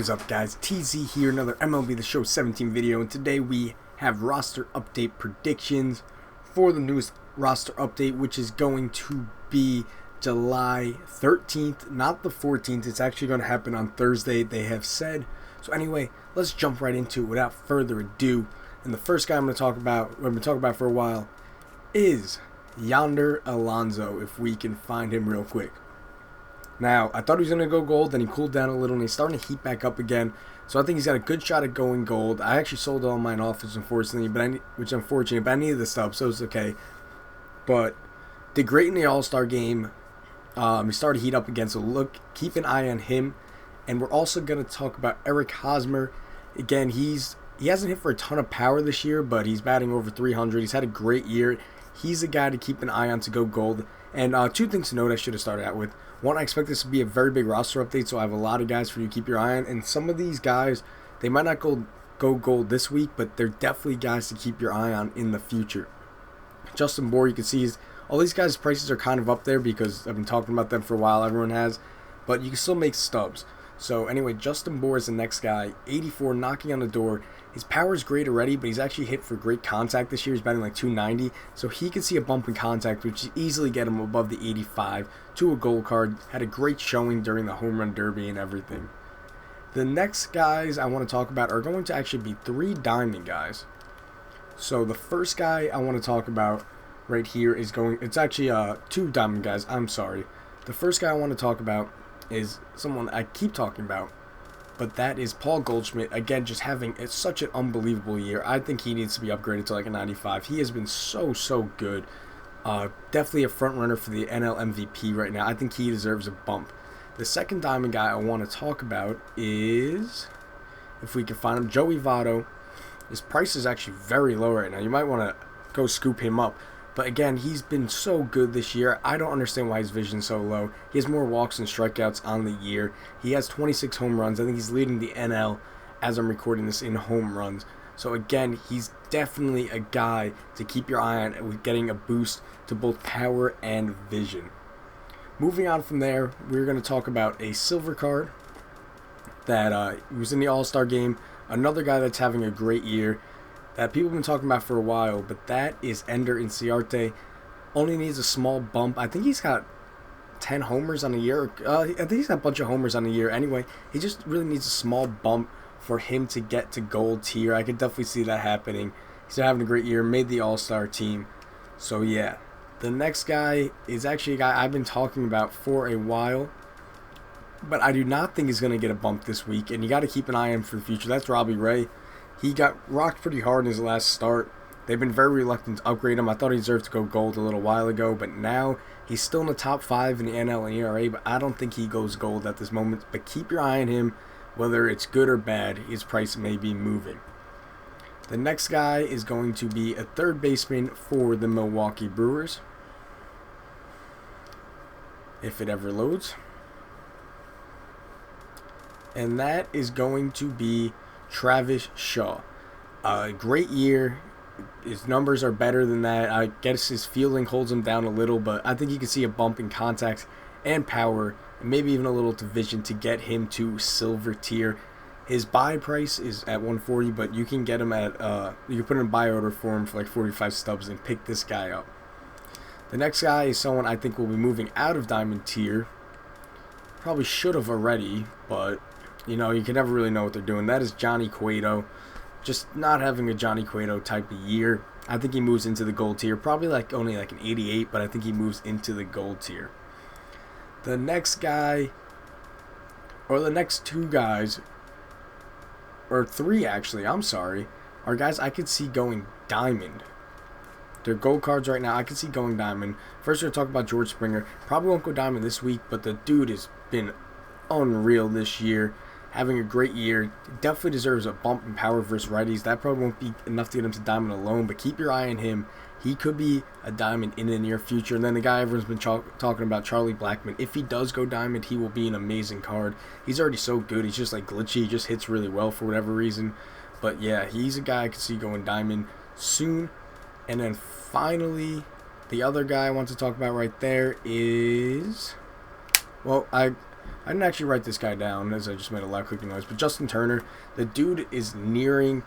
What is up, guys? TZ here, another MLB The Show 17 video, and today we have roster update predictions for the newest roster update, which is going to be July 13th, not the 14th. It's actually going to happen on Thursday, they have said. So anyway, let's jump right into it without further ado. And the first guy I'm going to talk about, we've been talking about for a while, is Yonder Alonso, if we can find him real quick. Now, I thought he was going to go gold, then he cooled down a little, and he's starting to heat back up again. So I think he's got a good shot at going gold. I actually sold all mine off, unfortunately, which is unfortunate, but I needed the stub, so it's okay. But did great in the All-Star game. He started to heat up again, so keep an eye on him. And we're also going to talk about Eric Hosmer. Again, he hasn't hit for a ton of power this year, but he's batting over 300. He's had a great year. He's a guy to keep an eye on to go gold. And two things to note I should have started out with. One, I expect this to be a very big roster update, so I have a lot of guys for you to keep your eye on. And some of these guys, they might not go gold this week, but they're definitely guys to keep your eye on in the future. Justin Bour, you can see all these guys' prices are kind of up there because I've been talking about them for a while. Everyone has. But you can still make stubs. So anyway, Justin Bour is the next guy. 84, knocking on the door. His power is great already, but he's actually hit for great contact this year. He's batting like 290, so he could see a bump in contact, which easily get him above the 85 to a gold card. Had a great showing during the home run derby and everything. The next guys I want to talk about are going to actually be 3 diamond guys. So the first guy I want to talk about right here is it's actually 2 diamond guys. I'm sorry. The first guy I want to talk about is someone I keep talking about, but that is Paul Goldschmidt. Again, just having such an unbelievable year. I think he needs to be upgraded to like a 95. He has been so good. Definitely a front runner for the NL MVP right now. I think he deserves a bump. The second diamond guy I want to talk about is, if we can find him, Joey Votto. His price is actually very low right now. You might want to go scoop him up. But again, he's been so good this year. I don't understand why his vision's so low. He has more walks and strikeouts on the year. He has 26 home runs. I think he's leading the NL as I'm recording this in home runs. So again, he's definitely a guy to keep your eye on with getting a boost to both power and vision. Moving on from there, we're going to talk about a silver card that was in the All-Star game. Another guy that's having a great year that people have been talking about for a while, but that is Ender Inciarte. Only needs a small bump. I think he's got 10 homers on the year. I think he's got a bunch of homers on the year. Anyway, he just really needs a small bump for him to get to gold tier. I could definitely see that happening. He's having a great year, made the All-Star team. So yeah, the next guy is actually a guy I've been talking about for a while, but I do not think he's going to get a bump this week, and you got to keep an eye on him for the future. That's Robbie Ray. He got rocked pretty hard in his last start. They've been very reluctant to upgrade him. I thought he deserved to go gold a little while ago, but now he's still in the top 5 in the NL and ERA, but I don't think he goes gold at this moment. But keep your eye on him. Whether it's good or bad, his price may be moving. The next guy is going to be a third baseman for the Milwaukee Brewers, if it ever loads. And that is going to be Travis Shaw. Great year. His numbers are better than that. I guess his fielding holds him down a little, but I think you can see a bump in contact and power, and maybe even a little to vision to get him to silver tier. His buy price is at 140, but you can get him at you can put in a buy order for him for like 45 stubs and pick this guy up. The next guy is someone I think will be moving out of diamond tier. Probably should have already, but you know, you can never really know what they're doing. That is Johnny Cueto. Just not having a Johnny Cueto type of year. I think he moves into the gold tier. Probably only like an 88, but I think he moves into the gold tier. The next guy, or the next 2 guys, or 3 actually, I'm sorry, are guys I could see going diamond. They're gold cards right now. I could see going diamond. First, we're going to talk about George Springer. Probably won't go diamond this week, but the dude has been unreal this year. Having a great year. Definitely deserves a bump in power versus righties. That probably won't be enough to get him to diamond alone, but keep your eye on him. He could be a diamond in the near future. And then the guy everyone's been talking about, Charlie Blackmon. If he does go diamond, he will be an amazing card. He's already so good. He's just like glitchy. He just hits really well for whatever reason. But yeah, he's a guy I could see going diamond soon. And then finally, the other guy I want to talk about right there is, well, I didn't actually write this guy down as I just made a loud clicking noise, but Justin Turner, the dude is nearing,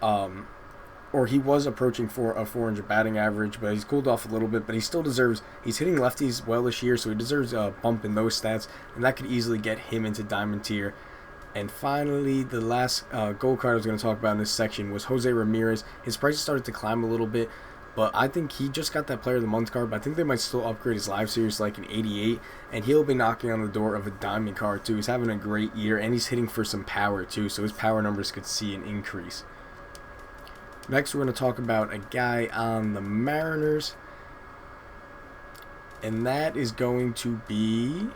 or he was approaching for a 400 batting average, but he's cooled off a little bit, but he still deserves, he's hitting lefties well this year, so he deserves a bump in those stats, and that could easily get him into diamond tier. And finally, the last gold card I was going to talk about in this section was Jose Ramirez. His prices started to climb a little bit, but I think he just got that Player of the Month card, but I think they might still upgrade his live series like an 88, and he'll be knocking on the door of a diamond card too. He's having a great year, and he's hitting for some power too, so his power numbers could see an increase. Next, we're going to talk about a guy on the Mariners, and that is going to be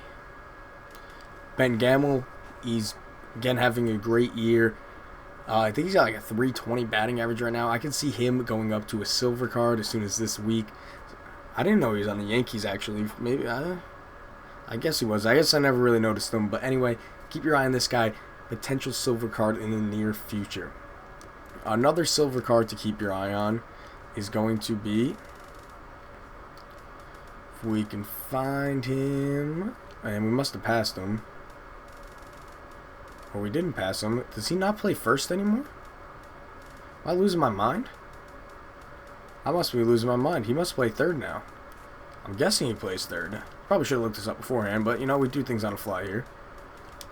Ben Gamel. He's, again, having a great year. I think he's got like a 320 batting average right now. I can see him going up to a silver card as soon as this week. I didn't know he was on the Yankees, actually. Maybe, I guess he was. I guess I never really noticed him. But anyway, keep your eye on this guy. Potential silver card in the near future. Another silver card to keep your eye on is going to be, if we can find him, and we must have passed him. Or we didn't pass him. Does he not play first anymore? Am I losing my mind? I must be losing my mind. He must play third now. I'm guessing he plays third. Probably should have looked this up beforehand, but you know, we do things on the fly here.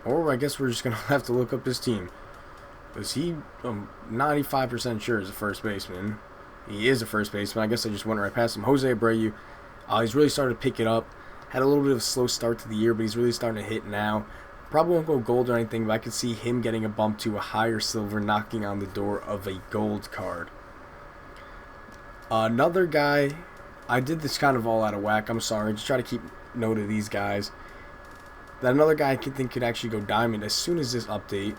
Or I guess we're just going to have to look up his team. Is he 95% sure is a first baseman? He is a first baseman. I guess I just went right past him. Jose Abreu. He's really started to pick it up. Had a little bit of a slow start to the year, but he's really starting to hit now. Probably won't go gold or anything, but I could see him getting a bump to a higher silver, knocking on the door of a gold card. Another guy, I did this kind of all out of whack. I'm sorry. Just try to keep note of these guys. That another guy I think could actually go diamond as soon as this update.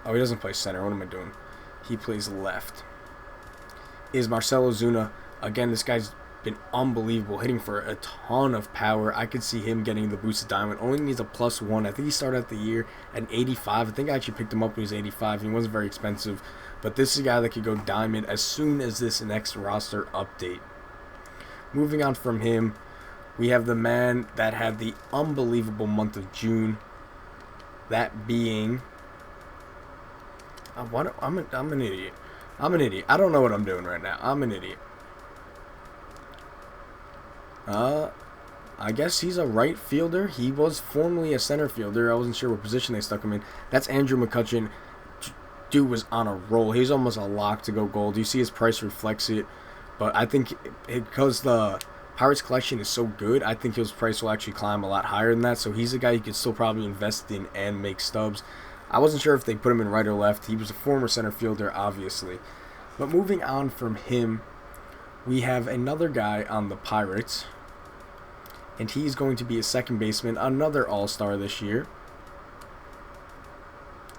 Oh, he doesn't play center. What am I doing? He plays left. Is Marcel Ozuna. Again, this guy's been unbelievable, hitting for a ton of power. I could see him getting the boosted diamond. Only needs a +1. I think he started out the year at 85. I think I actually picked him up when he was 85, and he wasn't very expensive. But this is a guy that could go diamond as soon as this next roster update. Moving on from him, we have the man that had the unbelievable month of June. That being, I'm an idiot. I'm an idiot. I don't know what I'm doing right now. I'm an idiot. I guess he's a right fielder. He was formerly a center fielder. I wasn't sure what position they stuck him in. That's Andrew McCutchen. Dude was on a roll. He's almost a lock to go gold. You see his price reflects it. But I think because the Pirates collection is so good, I think his price will actually climb a lot higher than that. So he's a guy you could still probably invest in and make stubs. I wasn't sure if they put him in right or left. He was a former center fielder, obviously. But moving on from him, we have another guy on the Pirates. And he's going to be a second baseman, another all-star this year.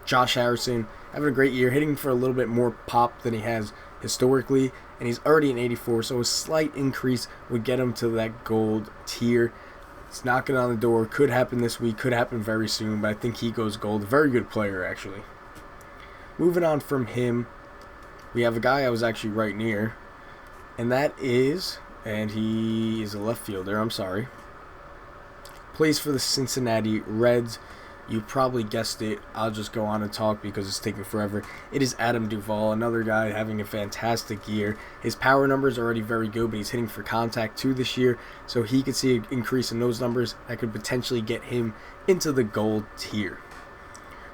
Josh Harrison, having a great year, hitting for a little bit more pop than he has historically. And he's already an 84, so a slight increase would get him to that gold tier. It's knocking on the door. Could happen this week, could happen very soon, but I think he goes gold. Very good player, actually. Moving on from him, we have a guy I was actually right near. And that is, and he is a left fielder, I'm sorry. Plays for the Cincinnati Reds. You probably guessed it. I'll just go on and talk because it's taking forever. It is Adam Duvall, another guy having a fantastic year. His power numbers are already very good, but he's hitting for contact too this year, so he could see an increase in those numbers that could potentially get him into the gold tier.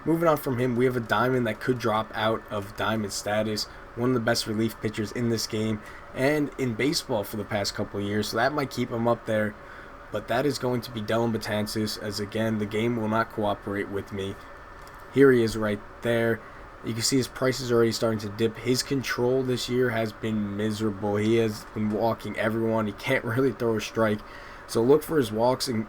Moving on from him, we have a diamond that could drop out of diamond status. One of the best relief pitchers in this game and in baseball for the past couple of years, so that might keep him up there. But that is going to be Dellin Betances, as again, the game will not cooperate with me. Here he is right there. You can see his price is already starting to dip. His control this year has been miserable. He has been walking everyone. He can't really throw a strike. So look for his walks and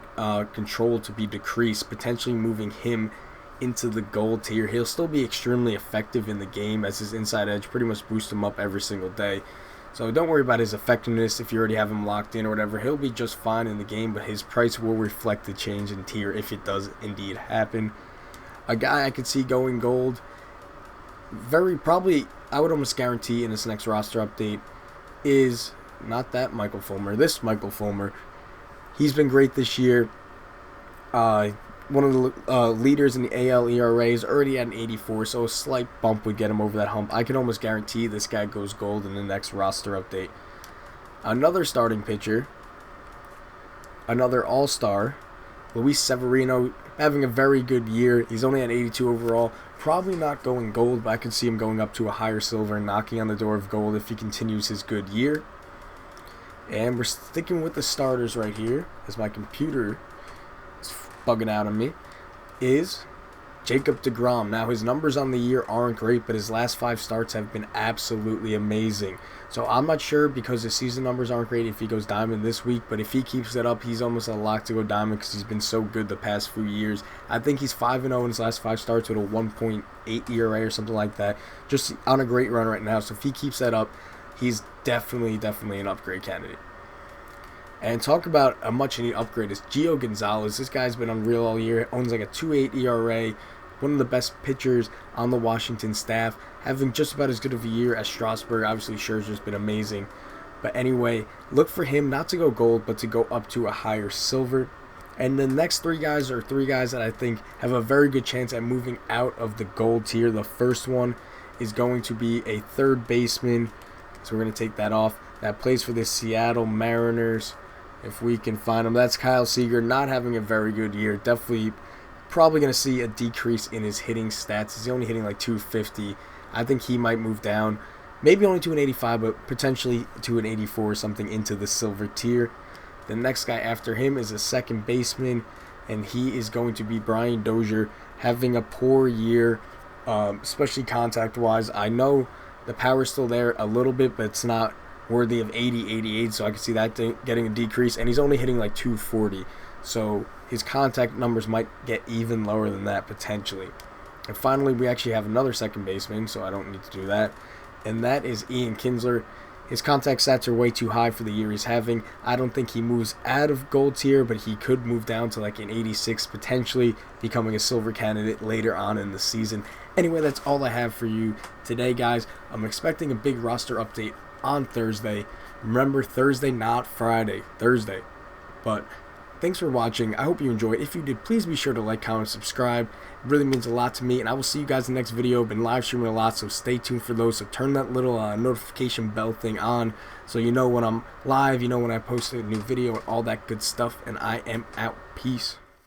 control to be decreased, potentially moving him into the gold tier. He'll still be extremely effective in the game as his inside edge pretty much boosts him up every single day. So don't worry about his effectiveness if you already have him locked in or whatever. He'll be just fine in the game, but his price will reflect the change in tier if it does indeed happen. A guy I could see going gold, very probably, I would almost guarantee in this next roster update, is not that Michael Fulmer, this Michael Fulmer. He's been great this year. one of the leaders in the AL ERA, is already at an 84, so a slight bump would get him over that hump. I can almost guarantee this guy goes gold in the next roster update. Another starting pitcher, another all-star, Luis Severino, having a very good year. He's only at 82 overall. Probably not going gold, but I could see him going up to a higher silver and knocking on the door of gold if he continues his good year. And we're sticking with the starters right here, as my computer is bugging out on me, is Jacob deGrom. Now, his numbers on the year aren't great, but his last 5 starts have been absolutely amazing. So I'm not sure, because his season numbers aren't great, if he goes diamond this week, but if he keeps it up, he's almost a lock to go diamond because he's been so good the past few years. I think he's 5-0 in his last 5 starts with a 1.8 ERA or something like that. Just on a great run right now. So if he keeps that up, he's definitely an upgrade candidate. And talk about a much-needed upgrade is Gio Gonzalez. This guy's been unreal all year. Owns like a 2.8 ERA. One of the best pitchers on the Washington staff. Having just about as good of a year as Strasburg. Obviously, Scherzer's been amazing. But anyway, look for him not to go gold, but to go up to a higher silver. And the next 3 guys are 3 guys that I think have a very good chance at moving out of the gold tier. The first one is going to be a third baseman. So we're going to take that off. That plays for the Seattle Mariners. If we can find him. That's Kyle Seager, not having a very good year. Definitely probably going to see a decrease in his hitting stats. He's only hitting like 250. I think he might move down. Maybe only to an 85, but potentially to an 84 or something into the silver tier. The next guy after him is a second baseman, and he is going to be Brian Dozier, having a poor year, especially contact-wise. I know the power's still there a little bit, but it's not worthy of 80, 88, so I can see that getting a decrease, and he's only hitting like 240, so his contact numbers might get even lower than that potentially. And finally, we actually have another second baseman, so I don't need to do that, and that is Ian Kinsler. His contact stats are way too high for the year he's having. I don't think he moves out of gold tier, but he could move down to like an 86, potentially becoming a silver candidate later on in the season. Anyway, that's all I have for you today, guys. I'm expecting a big roster update on Thursday. Remember, Thursday, not Friday. Thursday. But thanks for watching. I hope you enjoyed. If you did, please be sure to like, comment, subscribe. It really means a lot to me, and I will see you guys in the next video. I've been live streaming a lot, so stay tuned for those. So turn that little notification bell thing on so you know when I'm live, you know when I post a new video, and all that good stuff. And I am out. Peace.